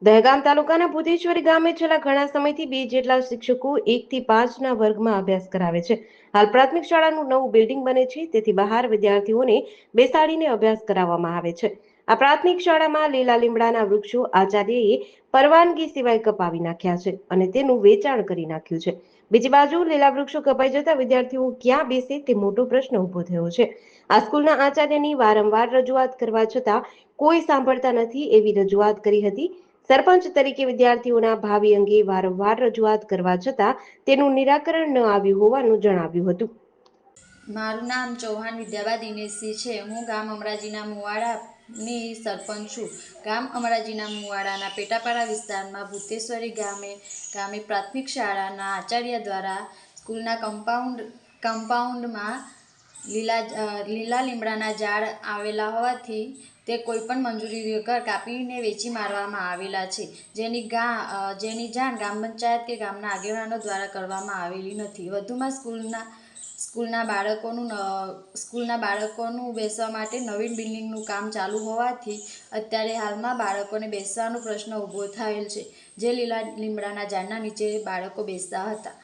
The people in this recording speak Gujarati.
દહેગામ તાલુકાના ભૂતેશ્વરી ગામે છેલ્લા ઘણા સમયથી 2 જેટલા શિક્ષકો 1 થી 5ના વર્ગમાં અભ્યાસ કરાવે છે. હાલ પ્રાથમિક શાળાનું નવું બિલ્ડિંગ બને છે, તેથી બહાર વિદ્યાર્થીઓને બેસાડીને અભ્યાસ કરાવવામાં આવે છે. આ પ્રાથમિક શાળામાં લીલા લીમડાના વૃક્ષો આચાર્યએ પરવાનગી સિવાય કપાવી નાખ્યા છે અને તેનું વેચાણ કરી નાખ્યું છે. બીજી બાજુ લીલા વૃક્ષો કપાઈ જતા વિદ્યાર્થીઓ ક્યાં બેસે તે મોટો પ્રશ્ન ઉભો થયો છે. આ સ્કૂલના આચાર્યની વારંવાર રજૂઆત કરવા છતાં કોઈ સાંભળતા નથી એવી રજૂઆત કરી હતી. સરપંચ તરીકે વિદ્યાર્થીઓના ભાવિ અંગે વારંવાર રજૂઆત કરવા છતાં તેનું નિરાકરણ ન આવ્યું હોવાનું જણાવ્યું હતું. મારું નામ ચૌહાણ વિદ્યાબા દિનેશસિંહ છે. હું ગામ અમરાજીના મુવાડાની સરપંચ છું. ગામ અમરાજીના મુવાડાના પેટાપાડા વિસ્તારમાં ભૂતેશ્વરી ગામે પ્રાથમિક શાળાના આચાર્ય દ્વારા સ્કૂલના કમ્પાઉન્ડમાં લીલા લીમડાના ઝાડ આવેલા હોવાથી તે કોઈપણ મંજૂરી વગર કાપીને વેચી મારવામાં આવેલા છે, જેની જાણ ગ્રામ પંચાયત કે ગામના આગેવાનો દ્વારા કરવામાં આવેલી નથી. વધુમાં સ્કૂલના બાળકોનું બેસવા માટે નવીન બિલ્ડિંગનું કામ ચાલુ હોવાથી અત્યારે હાલમાં બાળકોને બેસવાનો પ્રશ્ન ઊભો થયેલ છે, જે લીલા લીમડાના ઝાડના નીચે બાળકો બેસતા હતા.